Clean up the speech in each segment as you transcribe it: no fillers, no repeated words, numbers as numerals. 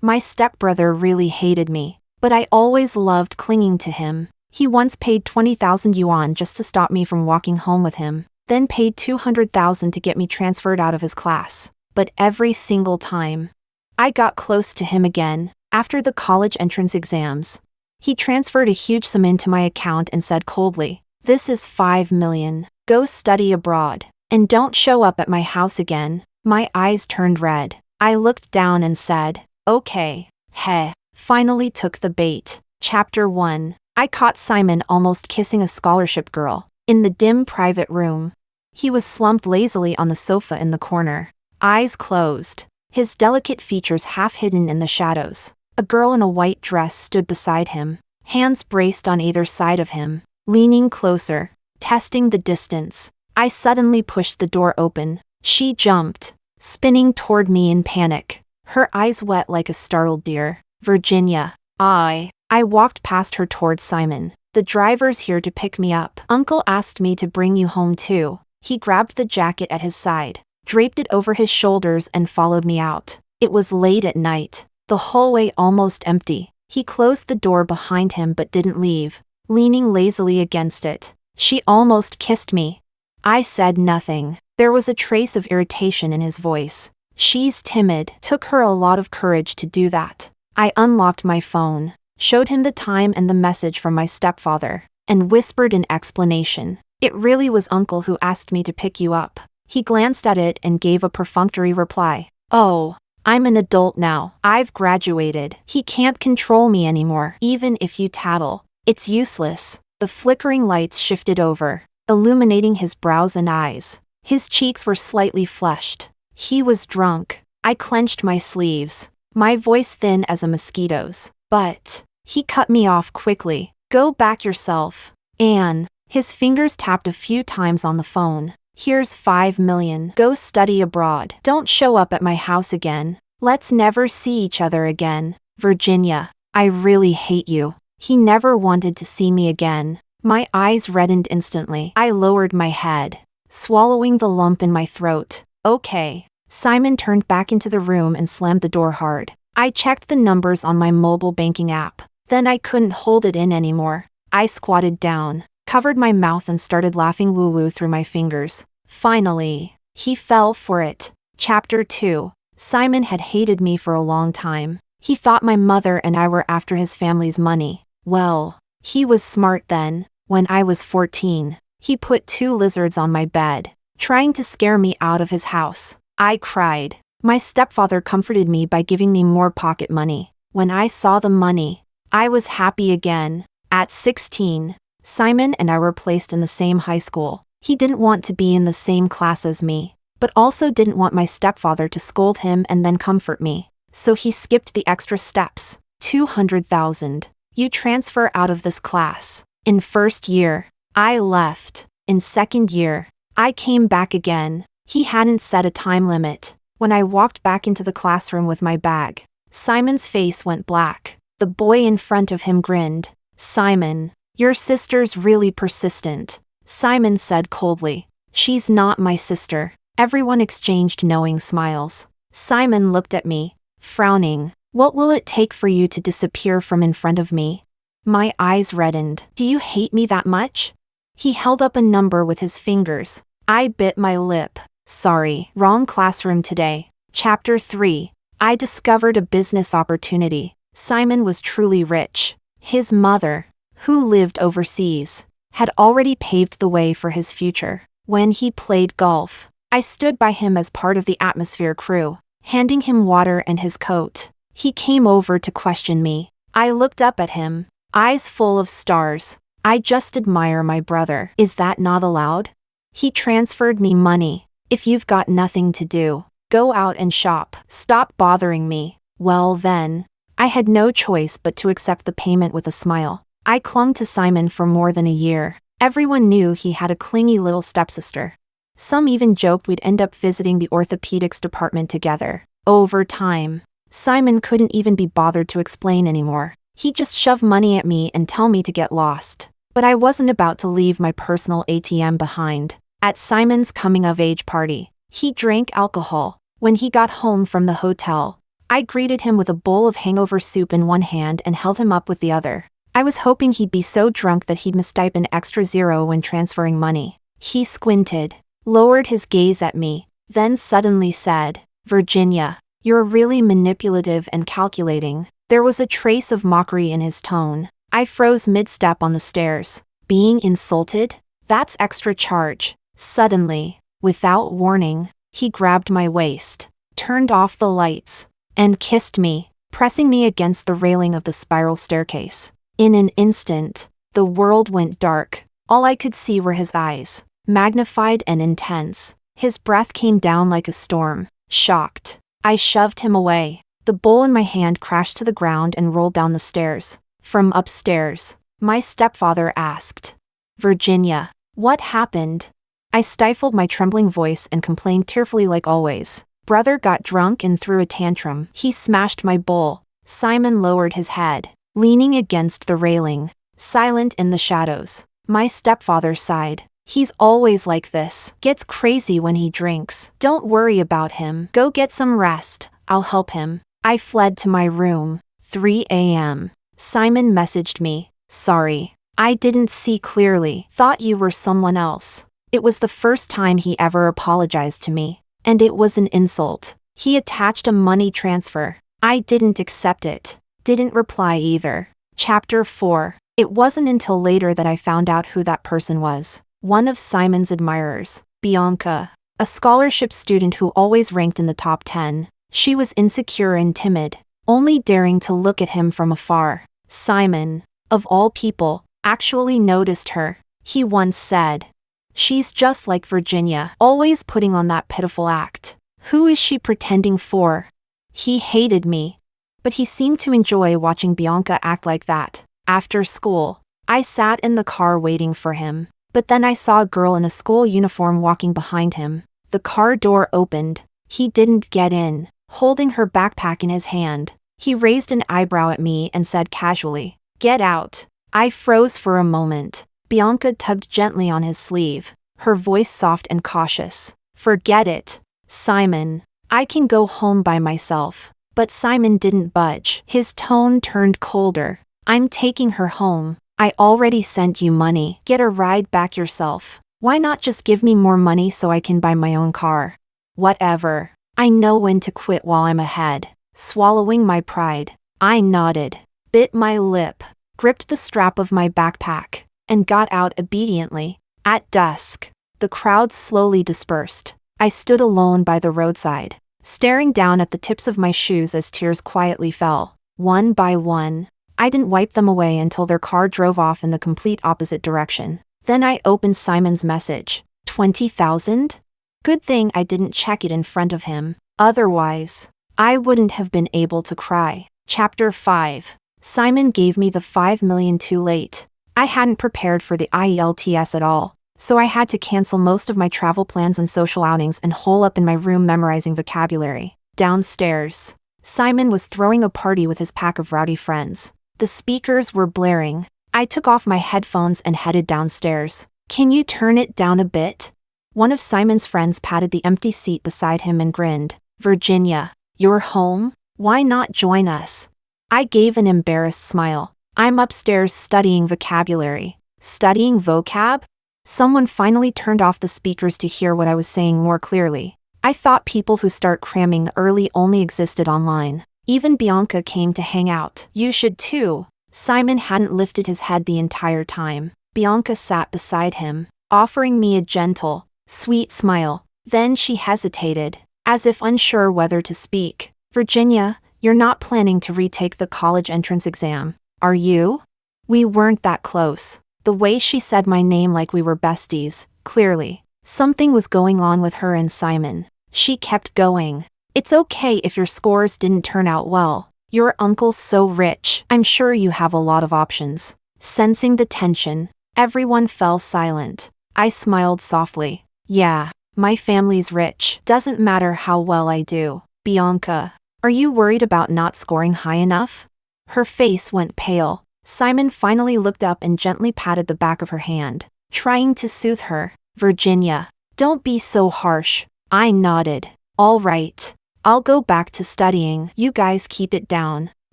My stepbrother really hated me, but I always loved clinging to him. He once paid 20,000 yuan just to stop me from walking home with him, then paid 200,000 to get me transferred out of his class. But every single time, I got close to him again, after the college entrance exams. He transferred a huge sum into my account and said coldly, "This is 5 million. Go study abroad, and don't show up at my house again." My eyes turned red. I looked down and said, "Okay, heh." Finally took the bait. Chapter 1. I caught Simon almost kissing a scholarship girl, in the dim private room. He was slumped lazily on the sofa in the corner, eyes closed, his delicate features half hidden in the shadows. A girl in a white dress stood beside him, hands braced on either side of him, leaning closer, testing the distance. I suddenly pushed the door open. She jumped, spinning toward me in panic, her eyes wet like a startled deer. "Virginia." I walked past her towards Simon. "The driver's here to pick me up. Uncle asked me to bring you home too." He grabbed the jacket at his side, draped it over his shoulders and followed me out. It was late at night, the hallway almost empty. He closed the door behind him but didn't leave, leaning lazily against it. "She almost kissed me." I said nothing. There was a trace of irritation in his voice. "She's timid. Took her a lot of courage to do that." I unlocked my phone, showed him the time and the message from my stepfather, and whispered in explanation, "It really was Uncle who asked me to pick you up." He glanced at it and gave a perfunctory reply. "Oh, I'm an adult now. I've graduated. He can't control me anymore. Even if you tattle, it's useless." The flickering lights shifted over, illuminating his brows and eyes. His cheeks were slightly flushed. He was drunk. I clenched my sleeves, my voice thin as a mosquito's. "But," he cut me off quickly, "go back yourself. Anne." His fingers tapped a few times on the phone. "Here's 5 million. Go study abroad. Don't show up at my house again. Let's never see each other again. Virginia, I really hate you." He never wanted to see me again. My eyes reddened instantly. I lowered my head, swallowing the lump in my throat. "Okay." Simon turned back into the room and slammed the door hard. I checked the numbers on my mobile banking app. Then I couldn't hold it in anymore. I squatted down, covered my mouth and started laughing woo-woo through my fingers. Finally, he fell for it. Chapter 2. Simon had hated me for a long time. He thought my mother and I were after his family's money. Well, he was smart then. When I was 14, he put 2 lizards on my bed, trying to scare me out of his house. I cried. My stepfather comforted me by giving me more pocket money. When I saw the money, I was happy again. At 16, Simon and I were placed in the same high school. He didn't want to be in the same class as me, but also didn't want my stepfather to scold him and then comfort me. So he skipped the extra steps. 200,000. You transfer out of this class. In first year, I left. In second year, I came back again. He hadn't set a time limit. When I walked back into the classroom with my bag, Simon's face went black. The boy in front of him grinned. "Simon, your sister's really persistent," Simon said coldly. "She's not my sister." Everyone exchanged knowing smiles. Simon looked at me, frowning. "What will it take for you to disappear from in front of me?" My eyes reddened. "Do you hate me that much?" He held up a number with his fingers. I bit my lip. "Sorry, wrong classroom today." Chapter 3. I discovered a business opportunity. Simon was truly rich. His mother, who lived overseas, had already paved the way for his future. When he played golf, I stood by him as part of the atmosphere crew, handing him water and his coat. He came over to question me. I looked up at him, eyes full of stars. "I just admire my brother. Is that not allowed?" He transferred me money. "If you've got nothing to do, go out and shop. Stop bothering me." Well then, I had no choice but to accept the payment with a smile. I clung to Simon for more than a year. Everyone knew he had a clingy little stepsister. Some even joked we'd end up visiting the orthopedics department together. Over time, Simon couldn't even be bothered to explain anymore. He'd just shove money at me and tell me to get lost. But I wasn't about to leave my personal ATM behind. At Simon's coming-of-age party, he drank alcohol. When he got home from the hotel, I greeted him with a bowl of hangover soup in one hand and held him up with the other. I was hoping he'd be so drunk that he'd mistype an extra zero when transferring money. He squinted, lowered his gaze at me, then suddenly said, "Virginia, you're really manipulative and calculating." There was a trace of mockery in his tone. I froze mid-step on the stairs. Being insulted? That's extra charge. Suddenly, without warning, he grabbed my waist, turned off the lights, and kissed me, pressing me against the railing of the spiral staircase. In an instant, the world went dark. All I could see were his eyes, magnified and intense. His breath came down like a storm. Shocked, I shoved him away. The bowl in my hand crashed to the ground and rolled down the stairs. From upstairs, my stepfather asked, "Virginia, what happened?" I stifled my trembling voice and complained tearfully like always. "Brother got drunk and threw a tantrum. He smashed my bowl." Simon lowered his head, leaning against the railing, silent in the shadows. My stepfather sighed. "He's always like this. Gets crazy when he drinks. Don't worry about him. Go get some rest. I'll help him." I fled to my room. 3 a.m. Simon messaged me, "Sorry. I didn't see clearly. Thought you were someone else." It was the first time he ever apologized to me. And it was an insult. He attached a money transfer. I didn't accept it. Didn't reply either. Chapter 4. It wasn't until later that I found out who that person was. One of Simon's admirers, Bianca, a scholarship student who always ranked in the top 10. She was insecure and timid, only daring to look at him from afar. Simon, of all people, actually noticed her. He once said, "She's just like Virginia, always putting on that pitiful act. Who is she pretending for?" He hated me, but he seemed to enjoy watching Bianca act like that. After school, I sat in the car waiting for him, but then I saw a girl in a school uniform walking behind him. The car door opened. He didn't get in. Holding her backpack in his hand, he raised an eyebrow at me and said casually, "Get out." I froze for a moment. Bianca tugged gently on his sleeve, her voice soft and cautious. "Forget it, Simon. I can go home by myself." But Simon didn't budge. His tone turned colder. "I'm taking her home. I already sent you money. Get a ride back yourself. Why not just give me more money so I can buy my own car?" "Whatever. I know when to quit while I'm ahead." Swallowing my pride, I nodded, bit my lip, gripped the strap of my backpack, and got out obediently. At dusk, the crowd slowly dispersed. I stood alone by the roadside, staring down at the tips of my shoes as tears quietly fell. One by one, I didn't wipe them away until their car drove off in the complete opposite direction. Then I opened Simon's message. 20,000? Good thing I didn't check it in front of him. Otherwise, I wouldn't have been able to cry. Chapter 5. Simon gave me the 5 million too late. I hadn't prepared for the IELTS at all, so I had to cancel most of my travel plans and social outings and hole up in my room memorizing vocabulary. Downstairs, Simon was throwing a party with his pack of rowdy friends. The speakers were blaring. I took off my headphones and headed downstairs. "Can you turn it down a bit?" One of Simon's friends patted the empty seat beside him and grinned. "Virginia, you're home? Why not join us?" I gave an embarrassed smile. "I'm upstairs studying vocabulary." Studying vocab? Someone finally turned off the speakers to hear what I was saying more clearly. I thought people who start cramming early only existed online. Even Bianca came to hang out. "You should too." Simon hadn't lifted his head the entire time. Bianca sat beside him, offering me a gentle, sweet smile. Then she hesitated, as if unsure whether to speak. "Virginia, you're not planning to retake the college entrance exam, are you?" We weren't that close. The way she said my name like we were besties, clearly, something was going on with her and Simon. She kept going. "It's okay if your scores didn't turn out well. Your uncle's so rich. I'm sure you have a lot of options." Sensing the tension, everyone fell silent. I smiled softly. "Yeah, my family's rich. Doesn't matter how well I do." "Bianca, are you worried about not scoring high enough?" Her face went pale. Simon finally looked up and gently patted the back of her hand, trying to soothe her. "Virginia, don't be so harsh." I nodded. "All right. I'll go back to studying. You guys keep it down.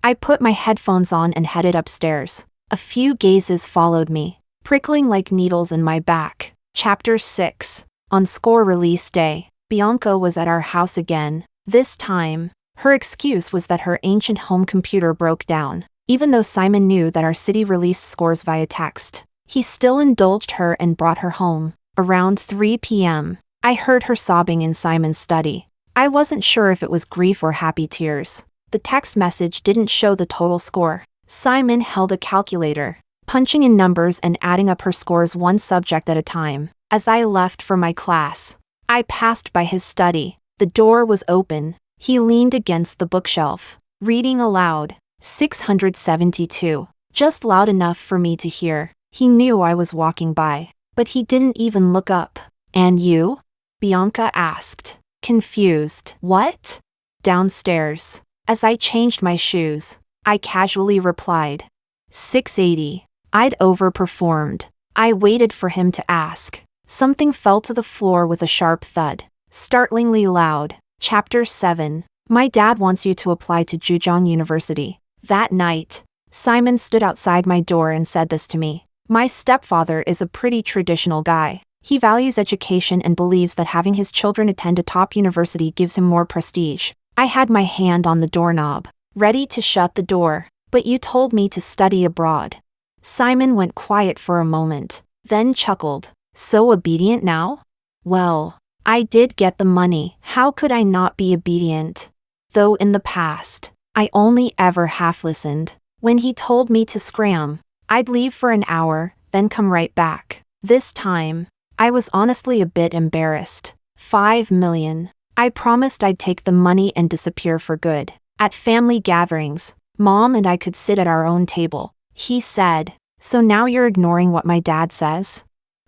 I put my headphones on and headed upstairs. A few gazes followed me, prickling like needles in my back. Chapter 6. On score release day, Bianca was at our house again. This time, her excuse was that her ancient home computer broke down. Even though Simon knew that our city released scores via text, he still indulged her and brought her home. Around 3 p.m., I heard her sobbing in Simon's study. I wasn't sure if it was grief or happy tears. The text message didn't show the total score. Simon held a calculator, punching in numbers and adding up her scores one subject at a time. As I left for my class, I passed by his study. The door was open. He leaned against the bookshelf, reading aloud. 672. Just loud enough for me to hear. He knew I was walking by, but he didn't even look up. And you? Bianca asked, confused. What? Downstairs. As I changed my shoes, I casually replied. 680. I'd overperformed. I waited for him to ask. Something fell to the floor with a sharp thud. Startlingly loud. Chapter 7. My dad wants you to apply to Zhejiang University. That night, Simon stood outside my door and said this to me. My stepfather is a pretty traditional guy. He values education and believes that having his children attend a top university gives him more prestige. I had my hand on the doorknob, ready to shut the door. But you told me to study abroad. Simon went quiet for a moment, then chuckled. So obedient now? Well, I did get the money. How could I not be obedient? Though in the past, I only ever half listened. When he told me to scram, I'd leave for an hour, then come right back. This time, I was honestly a bit embarrassed. 5 million. I promised I'd take the money and disappear for good. At family gatherings, Mom and I could sit at our own table. He said, so now you're ignoring what my dad says?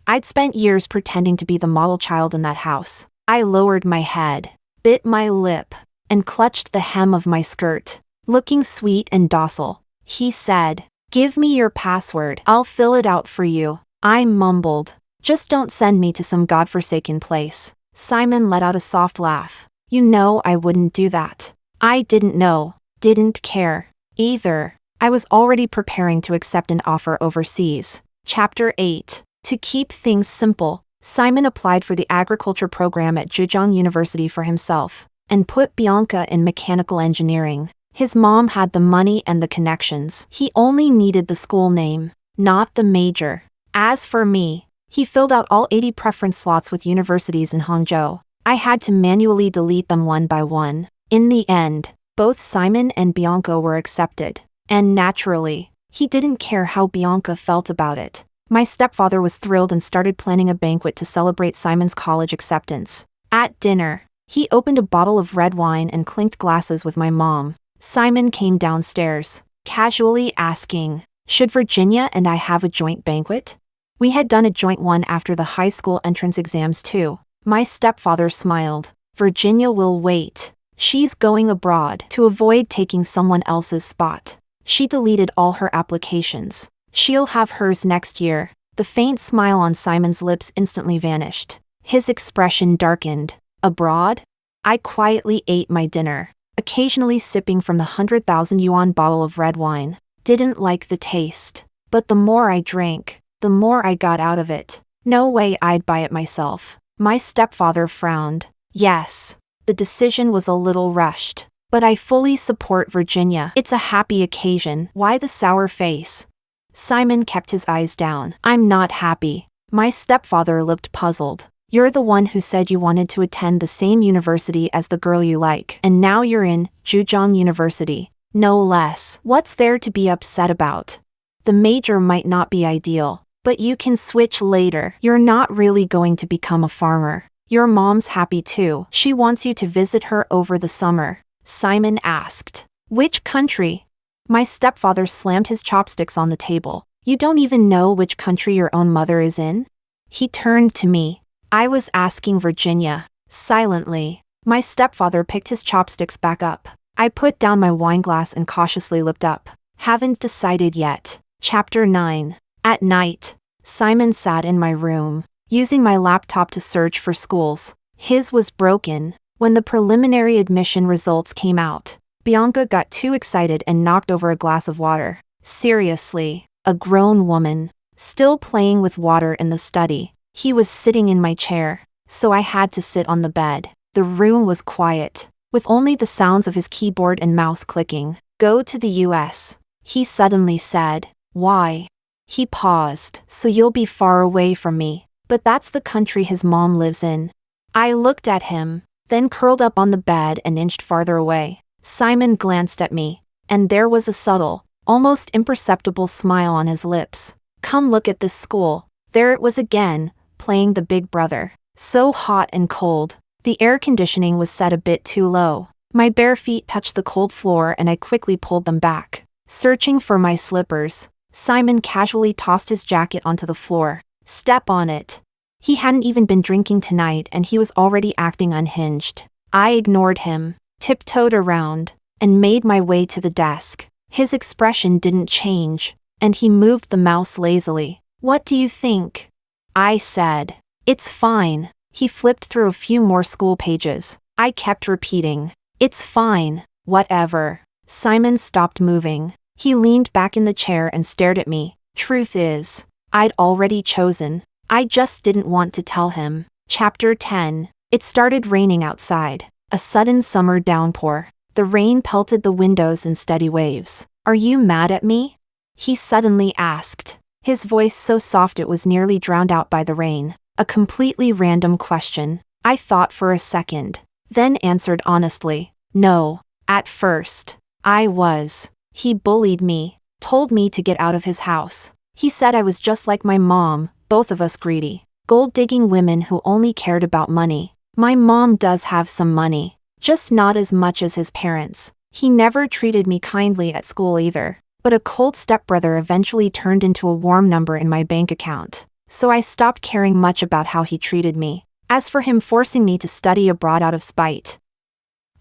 I'd spent years pretending to be the model child in that house. I lowered my head, bit my lip, and clutched the hem of my skirt. Looking sweet and docile, he said, give me your password. I'll fill it out for you. I mumbled, just don't send me to some godforsaken place. Simon let out a soft laugh. You know I wouldn't do that. I didn't know, didn't care, either. I was already preparing to accept an offer overseas. Chapter 8. To keep things simple, Simon applied for the agriculture program at Zhejiang University for himself, and put Bianca in mechanical engineering. His mom had the money and the connections. He only needed the school name, not the major. As for me, he filled out all 80 preference slots with universities in Hangzhou. I had to manually delete them one by one. In the end, both Simon and Bianca were accepted. And naturally, he didn't care how Bianca felt about it. My stepfather was thrilled and started planning a banquet to celebrate Simon's college acceptance. At dinner, he opened a bottle of red wine and clinked glasses with my mom. Simon came downstairs, casually asking, should Virginia and I have a joint banquet? We had done a joint one after the high school entrance exams too. My stepfather smiled. Virginia will wait. She's going abroad to avoid taking someone else's spot. She deleted all her applications. She'll have hers next year. The faint smile on Simon's lips instantly vanished. His expression darkened. Abroad? I quietly ate my dinner, occasionally sipping from the 100,000 yuan bottle of red wine. Didn't like the taste. But the more I drank, the more I got out of it. No way I'd buy it myself. My stepfather frowned. Yes, the decision was a little rushed. But I fully support Virginia. It's a happy occasion. Why the sour face? Simon kept his eyes down. I'm not happy. My stepfather looked puzzled. You're the one who said you wanted to attend the same university as the girl you like. And now you're in Zhejiang University. No less. What's there to be upset about? The major might not be ideal, but you can switch later. You're not really going to become a farmer. Your mom's happy too. She wants you to visit her over the summer. Simon asked. Which country? My stepfather slammed his chopsticks on the table. You don't even know which country your own mother is in? He turned to me. I was asking Virginia. Silently, my stepfather picked his chopsticks back up. I put down my wine glass and cautiously looked up. Haven't decided yet. Chapter 9. At night, Simon sat in my room, using my laptop to search for schools. His was broken, When the preliminary admission results came out, Bianca got too excited and knocked over a glass of water. Seriously, a grown woman, still playing with water in the study. He was sitting in my chair, so I had to sit on the bed. The room was quiet, with only the sounds of his keyboard and mouse clicking. Go to the US, he suddenly said. Why? He paused. So you'll be far away from me. But that's the country his mom lives in. I looked at him, then curled up on the bed and inched farther away. Simon glanced at me, and there was a subtle, almost imperceptible smile on his lips. Come look at this school. There it was again, playing the big brother. So hot and cold. The air conditioning was set a bit too low. My bare feet touched the cold floor and I quickly pulled them back. Searching for my slippers, Simon casually tossed his jacket onto the floor. Step on it. He hadn't even been drinking tonight and he was already acting unhinged. I ignored him, tiptoed around, and made my way to the desk. His expression didn't change, and he moved the mouse lazily. What do you think? I said. It's fine. He flipped through a few more school pages. I kept repeating. It's fine. Whatever. Simon stopped moving. He leaned back in the chair and stared at me. Truth is, I'd already chosen. I just didn't want to tell him. Chapter 10. It started raining outside. A sudden summer downpour. The rain pelted the windows in steady waves. Are you mad at me? He suddenly asked. His voice so soft it was nearly drowned out by the rain. A completely random question. I thought for a second, then answered honestly. No. At first, I was. He bullied me, told me to get out of his house. He said I was just like my mom, both of us greedy, gold-digging women who only cared about money. My mom does have some money, just not as much as his parents. He never treated me kindly at school either, but a cold stepbrother eventually turned into a warm number in my bank account. So I stopped caring much about how he treated me. As for him forcing me to study abroad out of spite,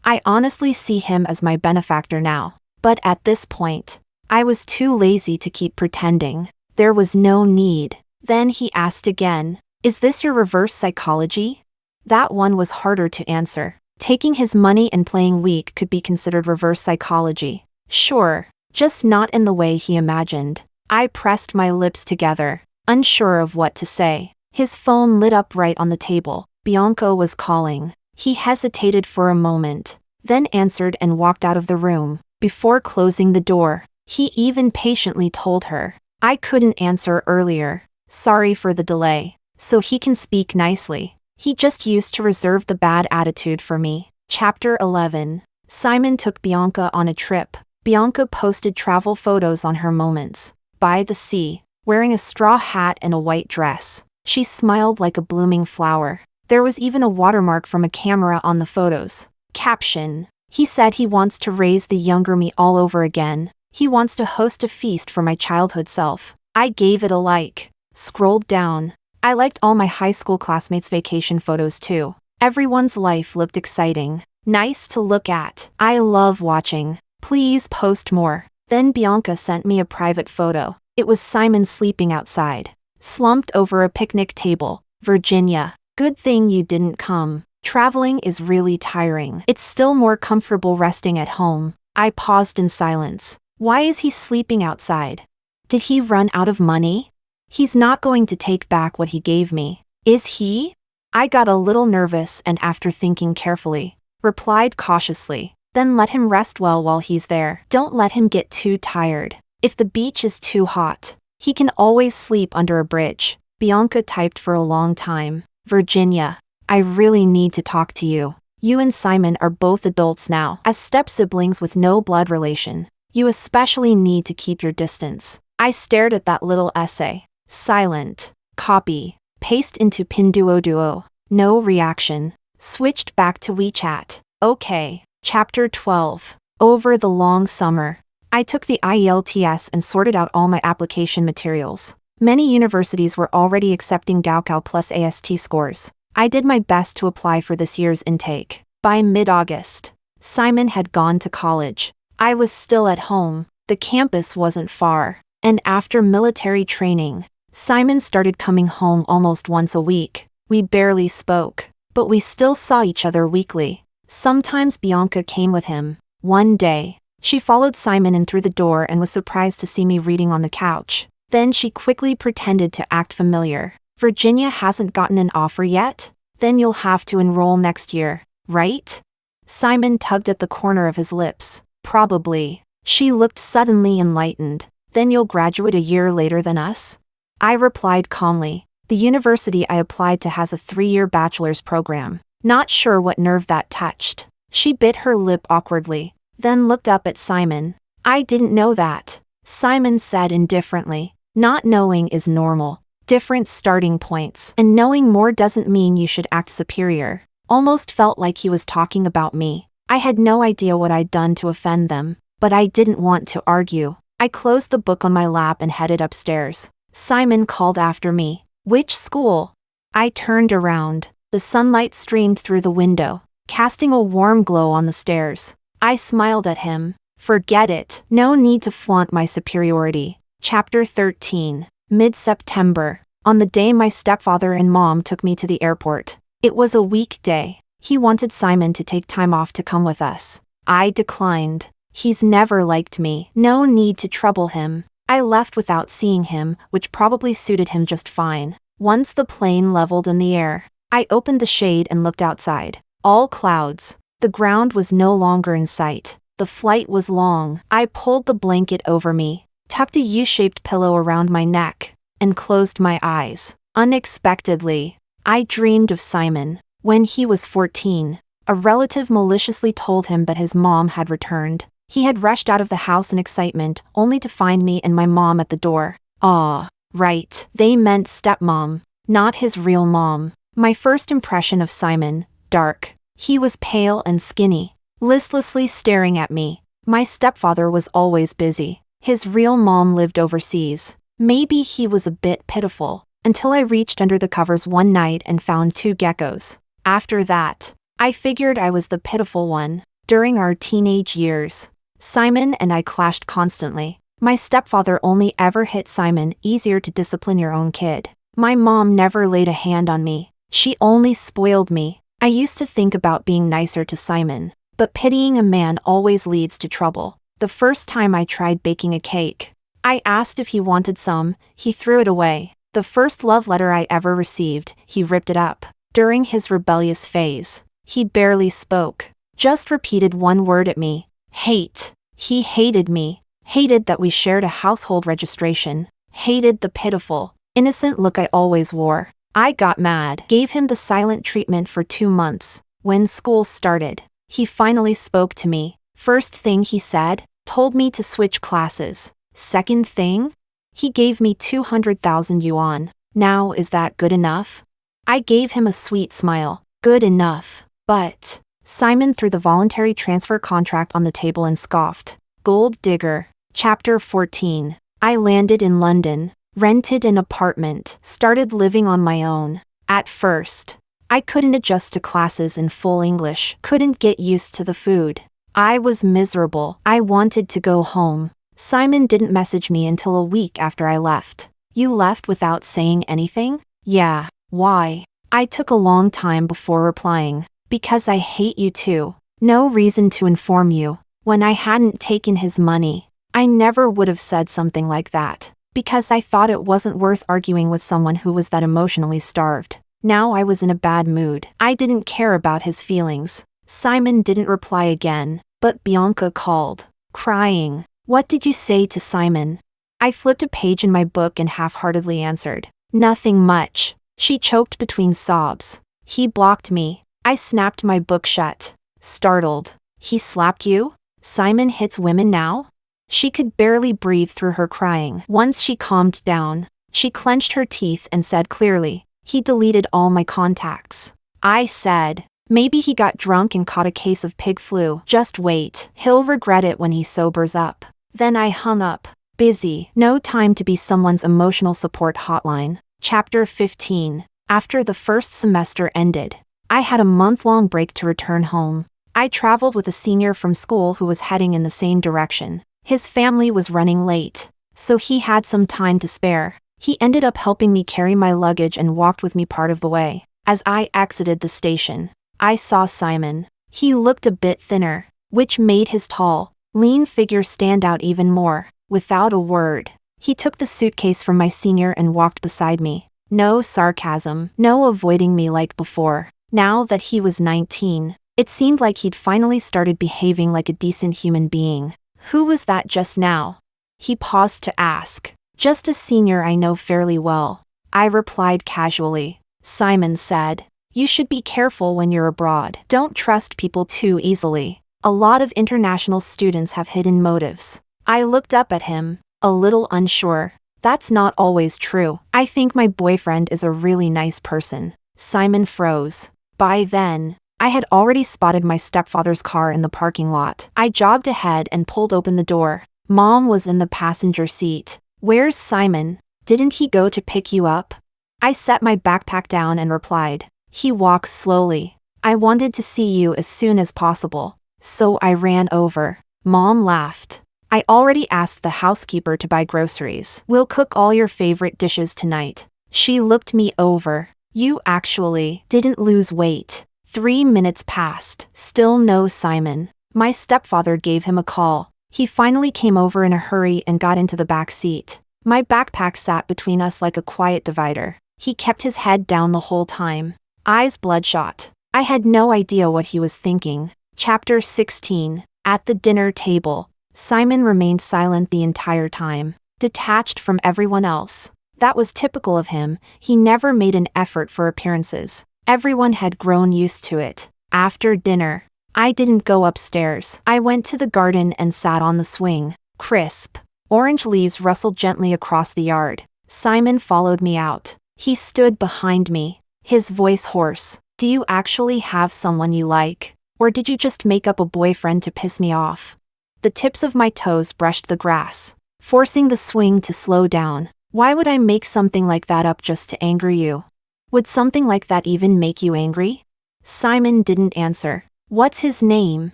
I honestly see him as my benefactor now. But at this point, I was too lazy to keep pretending. There was no need. Then he asked again, is this your reverse psychology? That one was harder to answer. Taking his money and playing weak could be considered reverse psychology. Sure, just not in the way he imagined. I pressed my lips together, unsure of what to say. His phone lit up right on the table. Bianca was calling. He hesitated for a moment, then answered and walked out of the room. Before closing the door, he even patiently told her, I couldn't answer earlier. Sorry for the delay. So he can speak nicely. He just used to reserve the bad attitude for me. Chapter 11. Simon took Bianca on a trip. Bianca posted travel photos on her moments. By the sea, wearing a straw hat and a white dress. She smiled like a blooming flower. There was even a watermark from a camera on the photos. Caption. He said he wants to raise the younger me all over again. He wants to host a feast for my childhood self. I gave it a like. Scrolled down. I liked all my high school classmates' vacation photos too. Everyone's life looked exciting. Nice to look at. I love watching. Please post more. Then Bianca sent me a private photo. It was Simon sleeping outside, slumped over a picnic table. Virginia. Good thing you didn't come. Traveling is really tiring. It's still more comfortable resting at home. I paused in silence. Why is he sleeping outside? Did he run out of money? He's not going to take back what he gave me. Is he? I got a little nervous and after thinking carefully, replied cautiously. Then let him rest well while he's there. Don't let him get too tired. If the beach is too hot, he can always sleep under a bridge. Bianca typed for a long time. Virginia. I really need to talk to you. You and Simon are both adults now. As step-siblings with no blood relation, you especially need to keep your distance. I stared at that little essay. Silent. Copy. Paste into Pinduoduo. No reaction. Switched back to WeChat. Okay. Chapter 12. Over the long summer, I took the IELTS and sorted out all my application materials. Many universities were already accepting Gaokao plus AST scores. I did my best to apply for this year's intake. By mid-August, Simon had gone to college. I was still at home. The campus wasn't far. And after military training, Simon started coming home almost once a week. We barely spoke, but we still saw each other weekly. Sometimes Bianca came with him. One day, she followed Simon in through the door and was surprised to see me reading on the couch. Then she quickly pretended to act familiar. Virginia hasn't gotten an offer yet? Then you'll have to enroll next year, right? Simon tugged at the corner of his lips. Probably. She looked suddenly enlightened. Then you'll graduate a year later than us? I replied calmly. The university I applied to has a 3-year bachelor's program. Not sure what nerve that touched. She bit her lip awkwardly, then looked up at Simon. I didn't know that, Simon said indifferently. Not knowing is normal. Different starting points, and knowing more doesn't mean you should act superior. Almost felt like he was talking about me. I had no idea what I'd done to offend them, but I didn't want to argue. I closed the book on my lap and headed upstairs. Simon called after me. Which school? I turned around. The sunlight streamed through the window, casting a warm glow on the stairs. I smiled at him. Forget it. No need to flaunt my superiority. Chapter 13. Mid-September. On the day my stepfather and mom took me to the airport. It was a weekday. He wanted Simon to take time off to come with us. I declined. He's never liked me. No need to trouble him. I left without seeing him, which probably suited him just fine. Once the plane leveled in the air, I opened the shade and looked outside. All clouds. The ground was no longer in sight. The flight was long. I pulled the blanket over me, tucked a U-shaped pillow around my neck, and closed my eyes. Unexpectedly, I dreamed of Simon. When he was 14, a relative maliciously told him that his mom had returned. He had rushed out of the house in excitement, only to find me and my mom at the door. Ah, right. They meant stepmom, not his real mom. My first impression of Simon, dark. He was pale and skinny, listlessly staring at me. My stepfather was always busy. His real mom lived overseas. Maybe he was a bit pitiful, until I reached under the covers one night and found 2 geckos. After that, I figured I was the pitiful one. During our teenage years, Simon and I clashed constantly. My stepfather only ever hit Simon. Easier to discipline your own kid. My mom never laid a hand on me. She only spoiled me. I used to think about being nicer to Simon, but pitying a man always leads to trouble. The first time I tried baking a cake, I asked if he wanted some. He threw it away. The first love letter I ever received, he ripped it up. During his rebellious phase, he barely spoke, just repeated one word at me. Hate. He hated me. Hated that we shared a household registration. Hated the pitiful, innocent look I always wore. I got mad. Gave him the silent treatment for 2 months. When school started, he finally spoke to me. First thing he said, told me to switch classes. Second thing, he gave me 200,000 yuan. Now is that good enough? I gave him a sweet smile. Good enough. But Simon threw the voluntary transfer contract on the table and scoffed. Gold digger. Chapter 14. I landed in London, rented an apartment, started living on my own. At first, I couldn't adjust to classes in full English, couldn't get used to the food. I was miserable. I wanted to go home. Simon didn't message me until a week after I left. You left without saying anything? Yeah. Why? I took a long time before replying. Because I hate you too. No reason to inform you. When I hadn't taken his money, I never would have said something like that. Because I thought it wasn't worth arguing with someone who was that emotionally starved. Now I was in a bad mood. I didn't care about his feelings. Simon didn't reply again, but Bianca called, crying. What did you say to Simon? I flipped a page in my book and half-heartedly answered. Nothing much. She choked between sobs. He blocked me. I snapped my book shut. Startled. He slapped you? Simon hits women now? She could barely breathe through her crying. Once she calmed down, she clenched her teeth and said clearly, he deleted all my contacts. I said, maybe he got drunk and caught a case of pig flu. Just wait. He'll regret it when he sobers up. Then I hung up. Busy. No time to be someone's emotional support hotline. Chapter 15. After the first semester ended, I had a month-long break to return home. I traveled with a senior from school who was heading in the same direction. His family was running late, so he had some time to spare. He ended up helping me carry my luggage and walked with me part of the way. As I exited the station, I saw Simon. He looked a bit thinner, which made his tall, lean figure stand out even more. Without a word, he took the suitcase from my senior and walked beside me. No sarcasm, no avoiding me like before. Now that he was 19, it seemed like he'd finally started behaving like a decent human being. Who was that just now? He paused to ask. Just a senior I know fairly well. I replied casually. Simon said. You should be careful when you're abroad. Don't trust people too easily. A lot of international students have hidden motives. I looked up at him, a little unsure. That's not always true. I think my boyfriend is a really nice person. Simon froze. By then, I had already spotted my stepfather's car in the parking lot. I jogged ahead and pulled open the door. Mom was in the passenger seat. Where's Simon? Didn't he go to pick you up? I set my backpack down and replied. He walks slowly. I wanted to see you as soon as possible, so I ran over. Mom laughed. I already asked the housekeeper to buy groceries. We'll cook all your favorite dishes tonight. She looked me over. You actually didn't lose weight. 3 minutes passed. Still no Simon. My stepfather gave him a call. He finally came over in a hurry and got into the back seat. My backpack sat between us like a quiet divider. He kept his head down the whole time, eyes bloodshot. I had no idea what he was thinking. Chapter 16. At the dinner table, Simon remained silent the entire time, detached from everyone else. That was typical of him. He never made an effort for appearances. Everyone had grown used to it. After dinner, I didn't go upstairs. I went to the garden and sat on the swing. Crisp, orange leaves rustled gently across the yard. Simon followed me out. He stood behind me, his voice hoarse. Do you actually have someone you like? Or did you just make up a boyfriend to piss me off? The tips of my toes brushed the grass, forcing the swing to slow down. Why would I make something like that up just to anger you? Would something like that even make you angry? Simon didn't answer. What's his name?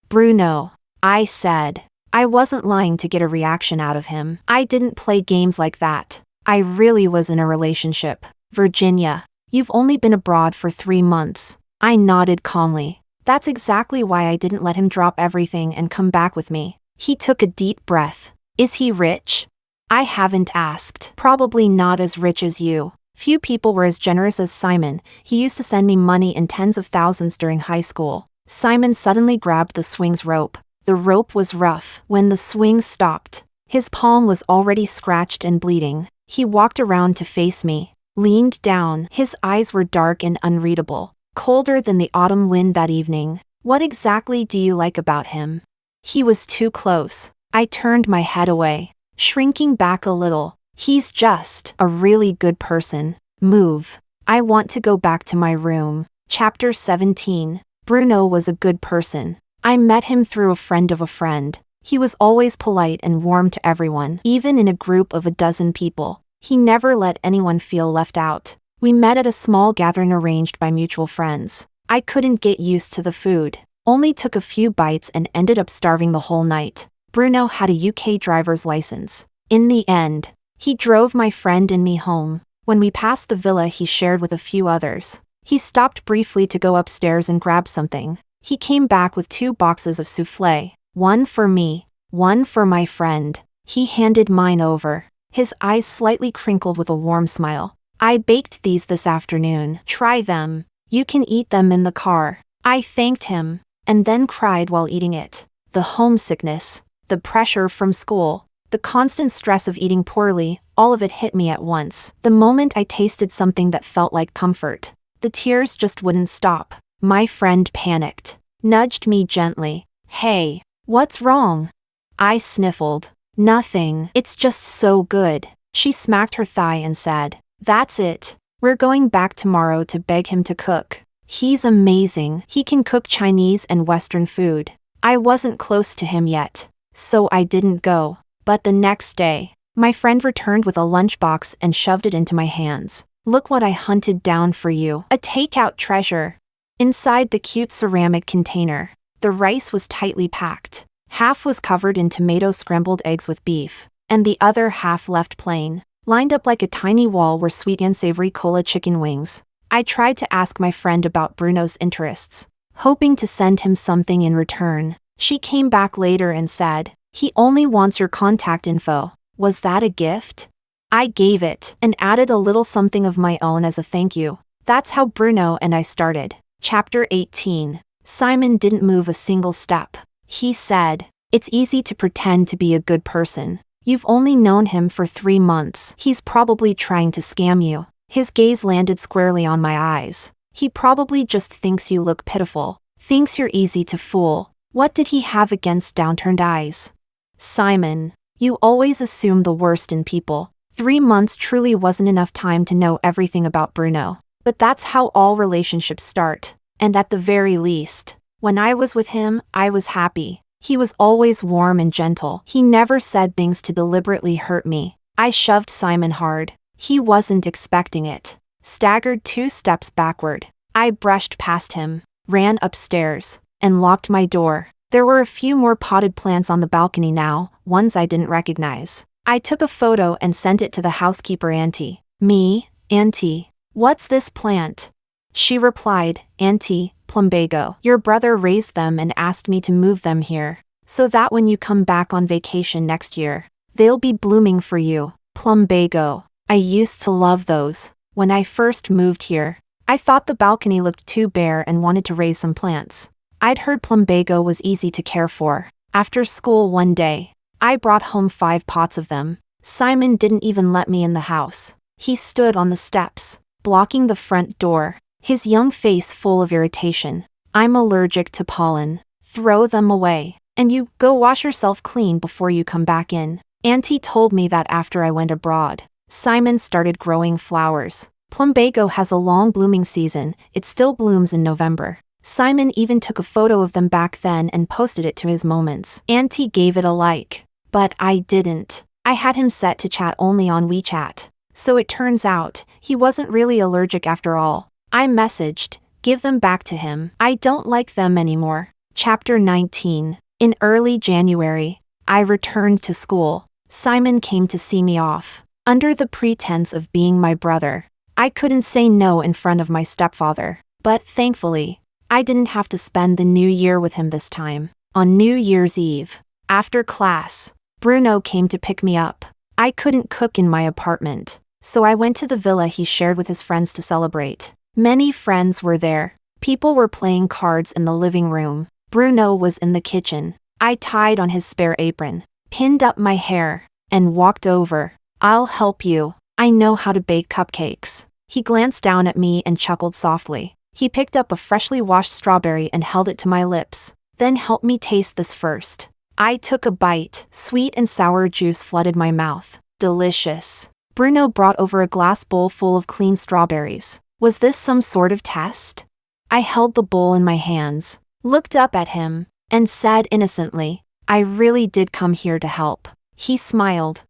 Bruno, I said. I wasn't lying to get a reaction out of him. I didn't play games like that. I really was in a relationship. Virginia, you've only been abroad for 3 months. I nodded calmly. That's exactly why I didn't let him drop everything and come back with me. He took a deep breath. Is he rich? I haven't asked. Probably not as rich as you. Few people were as generous as Simon. He used to send me money in tens of thousands during high school. Simon suddenly grabbed the swing's rope. The rope was rough. When the swing stopped, his palm was already scratched and bleeding. He walked around to face me, leaned down. His eyes were dark and unreadable, colder than the autumn wind that evening. What exactly do you like about him? He was too close. I turned my head away, shrinking back a little. He's just a really good person. Move. I want to go back to my room. Chapter 17. Bruno was a good person. I met him through a friend of a friend. He was always polite and warm to everyone, even in a group of a dozen people. He never let anyone feel left out. We met at a small gathering arranged by mutual friends. I couldn't get used to the food. Only took a few bites and ended up starving the whole night. Bruno had a UK driver's license. In the end, he drove my friend and me home. When we passed the villa he shared with a few others, he stopped briefly to go upstairs and grab something. He came back with 2 boxes of soufflé. One for me, one for my friend. He handed mine over, his eyes slightly crinkled with a warm smile. I baked these this afternoon. Try them. You can eat them in the car. I thanked him, and then cried while eating it. The homesickness, the pressure from school, the constant stress of eating poorly, all of it hit me at once. The moment I tasted something that felt like comfort, the tears just wouldn't stop. My friend panicked, nudged me gently. Hey, what's wrong? I sniffled. Nothing. It's just so good. She smacked her thigh and said, That's it. We're going back tomorrow to beg him to cook. He's amazing. He can cook Chinese and Western food. I wasn't close to him yet, so I didn't go. But the next day, my friend returned with a lunchbox and shoved it into my hands. Look what I hunted down for you. A takeout treasure. Inside the cute ceramic container, the rice was tightly packed. Half was covered in tomato scrambled eggs with beef, and the other half left plain. Lined up like a tiny wall were sweet and savory cola chicken wings. I tried to ask my friend about Bruno's interests. hoping to send him something in return. She came back later and said, "He only wants your contact info." Was that a gift? I gave it and added a little something of my own as a thank you. That's how Bruno and I started. Chapter 18. Simon didn't move a single step. He said, "It's easy to pretend to be a good person. You've only known him for 3 months. He's probably trying to scam you." His gaze landed squarely on my eyes. "He probably just thinks you look pitiful, thinks you're easy to fool." What did he have against downturned eyes? Simon, you always assume the worst in people. 3 months truly wasn't enough time to know everything about Bruno. But that's how all relationships start. And at the very least, when I was with him, I was happy. He was always warm and gentle. He never said things to deliberately hurt me. I shoved Simon hard. He wasn't expecting it. Staggered 2 steps backward. I brushed past him, ran upstairs, and locked my door. There were a few more potted plants on the balcony now, ones I didn't recognize. I took a photo and sent it to the housekeeper auntie. "Me, auntie, what's this plant?" She replied, "Auntie, plumbago. Your brother raised them and asked me to move them here, so that when you come back on vacation next year, they'll be blooming for you." Plumbago. I used to love those. When I first moved here, I thought the balcony looked too bare and wanted to raise some plants. I'd heard plumbago was easy to care for. After school one day, I brought home 5 pots of them. Simon didn't even let me in the house. He stood on the steps, blocking the front door, his young face full of irritation. "I'm allergic to pollen. Throw them away. And you, go wash yourself clean before you come back in." Auntie told me that after I went abroad, Simon started growing flowers. Plumbago has a long blooming season. It still blooms in November. Simon even took a photo of them back then and posted it to his moments. Auntie gave it a like. But I didn't. I had him set to chat only on WeChat. So it turns out, he wasn't really allergic after all. I messaged, "Give them back to him. I don't like them anymore." Chapter 19. In early January, I returned to school. Simon came to see me off. Under the pretense of being my brother, I couldn't say no in front of my stepfather. But thankfully, I didn't have to spend the new year with him this time. On New Year's Eve, after class, Bruno came to pick me up. I couldn't cook in my apartment, so I went to the villa he shared with his friends to celebrate. Many friends were there. People were playing cards in the living room. Bruno was in the kitchen. I tied on his spare apron, pinned up my hair, and walked over. "I'll help you. I know how to bake cupcakes." He glanced down at me and chuckled softly. He picked up a freshly washed strawberry and held it to my lips. "Then help me taste this first." I took a bite. Sweet and sour juice flooded my mouth. Delicious. Bruno brought over a glass bowl full of clean strawberries. Was this some sort of test? I held the bowl in my hands, looked up at him, and said innocently, "I really did come here to help." He smiled.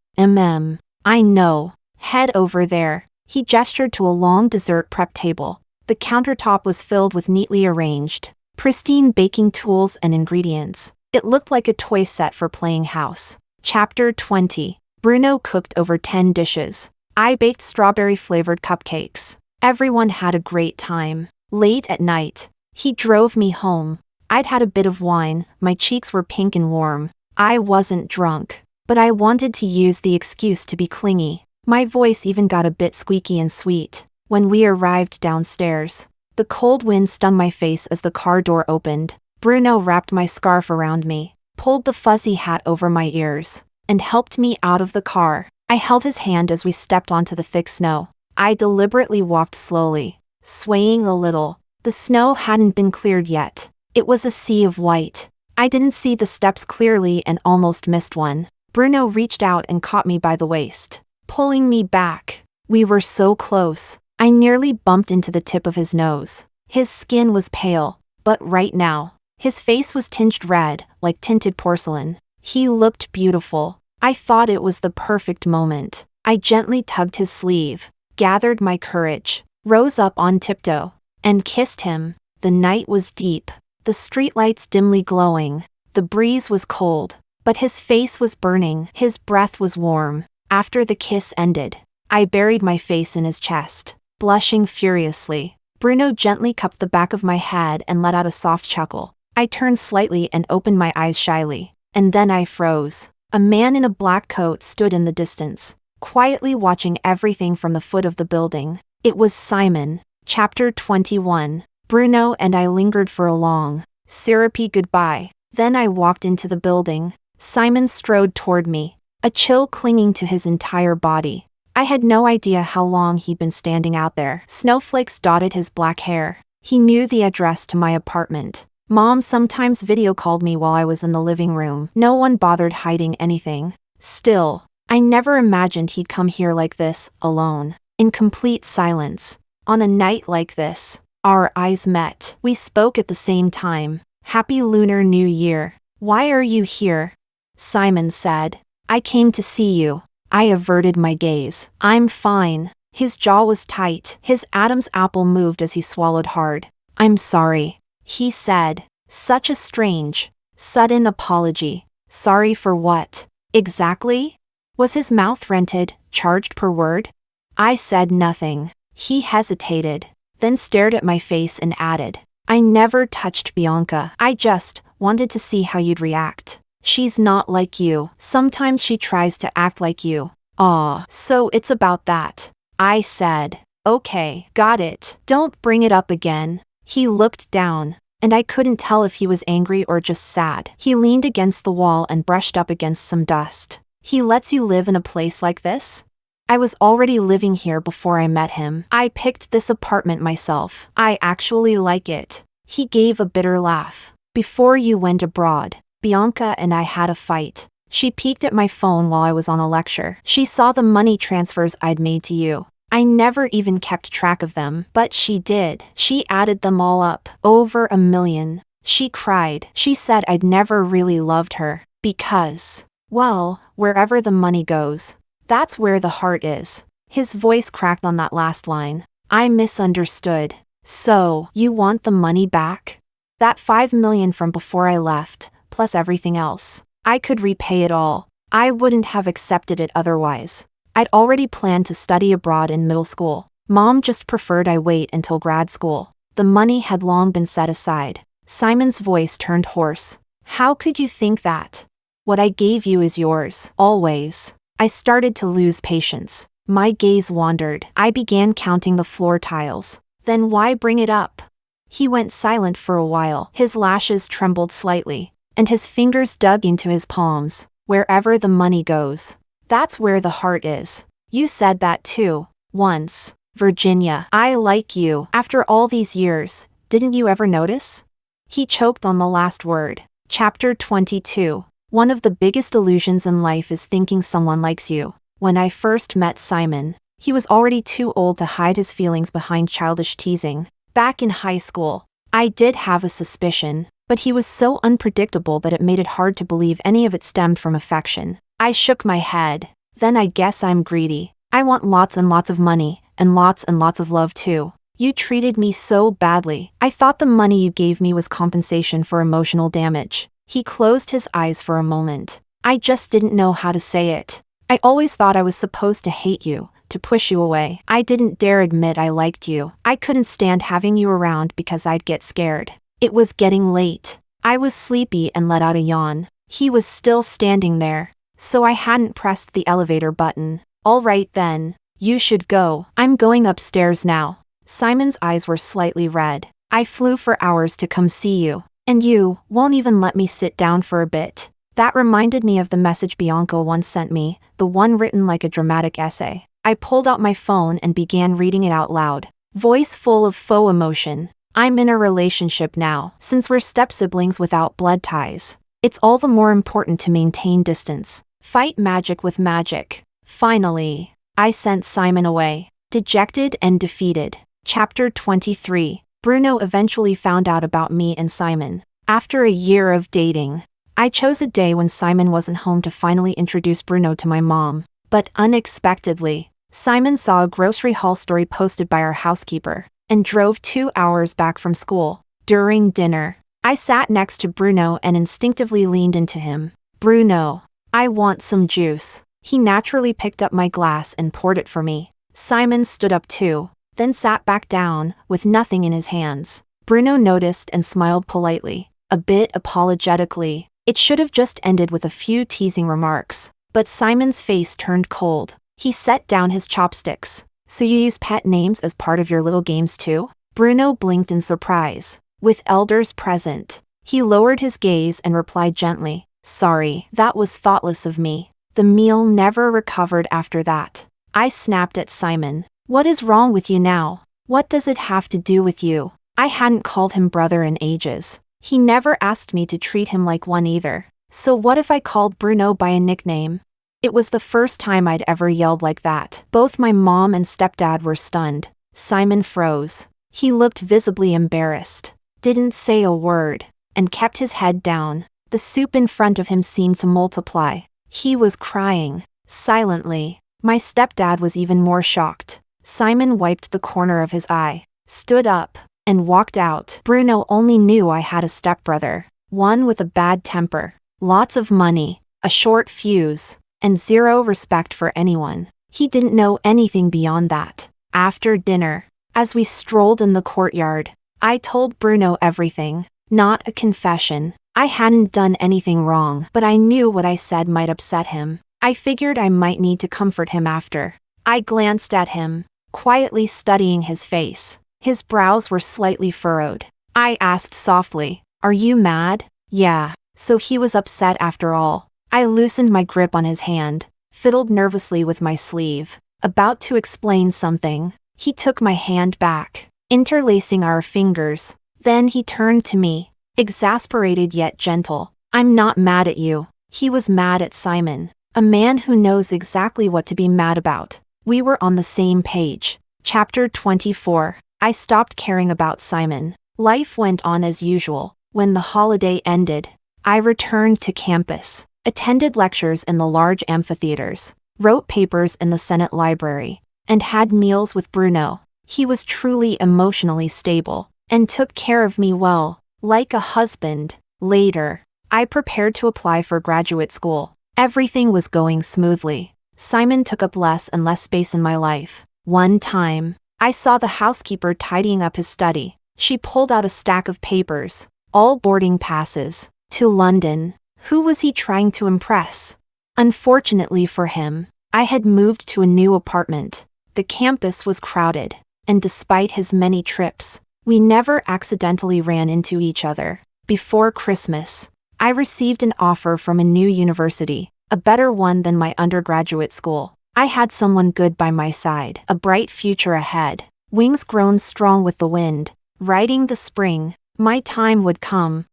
I know. Head over there." He gestured to a long dessert prep table. The countertop was filled with neatly arranged, pristine baking tools and ingredients. It looked like a toy set for playing house. Chapter 20. Bruno cooked over 10 dishes. I baked strawberry-flavored cupcakes. Everyone had a great time. Late at night, he drove me home. I'd had a bit of wine, my cheeks were pink and warm. I wasn't drunk, but I wanted to use the excuse to be clingy. My voice even got a bit squeaky and sweet. When we arrived downstairs, the cold wind stung my face as the car door opened. Bruno wrapped my scarf around me, pulled the fuzzy hat over my ears, and helped me out of the car. I held his hand as we stepped onto the thick snow. I deliberately walked slowly, swaying a little. The snow hadn't been cleared yet. It was a sea of white. I didn't see the steps clearly and almost missed one. Bruno reached out and caught me by the waist, pulling me back. We were so close. I nearly bumped into the tip of his nose. His skin was pale, but right now, his face was tinged red, like tinted porcelain. He looked beautiful. I thought it was the perfect moment. I gently tugged his sleeve, gathered my courage, rose up on tiptoe, and kissed him. The night was deep, the streetlights dimly glowing. The breeze was cold, but his face was burning. His breath was warm. After the kiss ended, I buried my face in his chest, blushing furiously. Bruno gently cupped the back of my head and let out a soft chuckle. I turned slightly and opened my eyes shyly. And then I froze. A man in a black coat stood in the distance, quietly watching everything from the foot of the building. It was Simon. Chapter 21. Bruno and I lingered for a long, syrupy goodbye. Then I walked into the building. Simon strode toward me, a chill clinging to his entire body. I had no idea how long he'd been standing out there. Snowflakes dotted his black hair. He knew the address to my apartment. Mom sometimes video called me while I was in the living room. No one bothered hiding anything. Still, I never imagined he'd come here like this, alone, in complete silence. On a night like this, our eyes met. We spoke at the same time. Happy Lunar New Year. Why are you here? Simon said. I came to see you. I averted my gaze. I'm fine. His jaw was tight. His Adam's apple moved as he swallowed hard. I'm sorry, he said. Such a strange, sudden apology. Sorry for what? Exactly? Was his mouth rented, charged per word? I said nothing. He hesitated, then stared at my face and added, I never touched Bianca. I just wanted to see how you'd react. She's not like you. Sometimes she tries to act like you. Aw, so it's about that. I said, okay, got it. Don't bring it up again. He looked down, and I couldn't tell if he was angry or just sad. He leaned against the wall and brushed up against some dust. He lets you live in a place like this? I was already living here before I met him. I picked this apartment myself. I actually like it. He gave a bitter laugh. Before you went abroad, Bianca and I had a fight. She peeked at my phone while I was on a lecture. She saw the money transfers I'd made to you. I never even kept track of them, but she did. She added them all up. Over 1 million. She cried. She said I'd never really loved her. Because, well, wherever the money goes, that's where the heart is. His voice cracked on that last line. I misunderstood. So, you want the money back? That 5 million from before I left, plus everything else. I could repay it all. I wouldn't have accepted it otherwise. I'd already planned to study abroad in middle school. Mom just preferred I wait until grad school. The money had long been set aside. Simon's voice turned hoarse. How could you think that? What I gave you is yours, always. I started to lose patience. My gaze wandered. I began counting the floor tiles. Then why bring it up? He went silent for a while. His lashes trembled slightly, and his fingers dug into his palms. Wherever the money goes, that's where the heart is. You said that too, once. Virginia, I like you. After all these years, didn't you ever notice? He choked on the last word. Chapter 22. One of the biggest illusions in life is thinking someone likes you. When I first met Simon, he was already too old to hide his feelings behind childish teasing. Back in high school, I did have a suspicion, but he was so unpredictable that it made it hard to believe any of it stemmed from affection. I shook my head. Then I guess I'm greedy. I want lots and lots of money, and lots of love too. You treated me so badly. I thought the money you gave me was compensation for emotional damage. He closed his eyes for a moment. I just didn't know how to say it. I always thought I was supposed to hate you, to push you away. I didn't dare admit I liked you. I couldn't stand having you around because I'd get scared. It was getting late. I was sleepy and let out a yawn. He was still standing there, so I hadn't pressed the elevator button. All right then, you should go. I'm going upstairs now. Simon's eyes were slightly red. I flew for hours to come see you, and you won't even let me sit down for a bit. That reminded me of the message Bianca once sent me, the one written like a dramatic essay. I pulled out my phone and began reading it out loud, voice full of faux emotion. I'm in a relationship now. Since we're step-siblings without blood ties, it's all the more important to maintain distance. Fight magic with magic. Finally, I sent Simon away, dejected and defeated. Chapter 23. Bruno eventually found out about me and Simon. After a year of dating, I chose a day when Simon wasn't home to finally introduce Bruno to my mom. But unexpectedly, Simon saw a grocery haul story posted by our housekeeper, and drove 2 hours back from school. During dinner, I sat next to Bruno and instinctively leaned into him. Bruno, I want some juice. He naturally picked up my glass and poured it for me. Simon stood up too. then sat back down, with nothing in his hands. Bruno noticed and smiled politely, a bit apologetically. It should have just ended with a few teasing remarks. But Simon's face turned cold. He set down his chopsticks. So you use pet names as part of your little games too? Bruno blinked in surprise. With elders present, he lowered his gaze and replied gently, "Sorry, that was thoughtless of me." The meal never recovered after that. I snapped at Simon. "What is wrong with you now? What does it have to do with you?" I hadn't called him brother in ages. He never asked me to treat him like one either. So what if I called Bruno by a nickname? It was the first time I'd ever yelled like that. Both my mom and stepdad were stunned. Simon froze. He looked visibly embarrassed, didn't say a word, and kept his head down. The soup in front of him seemed to multiply. He was crying, silently. My stepdad was even more shocked. Simon wiped the corner of his eye, stood up, and walked out. Bruno only knew I had a stepbrother, one with a bad temper, lots of money, a short fuse, and zero respect for anyone. He didn't know anything beyond that. After dinner, as we strolled in the courtyard, I told Bruno everything. Not a confession. I hadn't done anything wrong, but I knew what I said might upset him. I figured I might need to comfort him after. I glanced at him, quietly studying his face. His brows were slightly furrowed. I asked softly, "Are you mad?" "Yeah." So he was upset after all. I loosened my grip on his hand, fiddled nervously with my sleeve, about to explain something. He took my hand back, interlacing our fingers. Then he turned to me, exasperated yet gentle. "I'm not mad at you." He was mad at Simon, a man who knows exactly what to be mad about. We were on the same page. Chapter 24. I stopped caring about Simon. Life went on as usual. When the holiday ended, I returned to campus, attended lectures in the large amphitheaters, wrote papers in the Senate library, and had meals with Bruno. He was truly emotionally stable, and took care of me well, like a husband. Later, I prepared to apply for graduate school. Everything was going smoothly. Simon took up less and less space in my life. One time, I saw the housekeeper tidying up his study. She pulled out a stack of papers, all boarding passes, to London. Who was he trying to impress? Unfortunately for him, I had moved to a new apartment. The campus was crowded, and despite his many trips, we never accidentally ran into each other. Before Christmas, I received an offer from a new university, a better one than my undergraduate school. I had someone good by my side, a bright future ahead, wings grown strong with the wind, riding the spring. My time would come.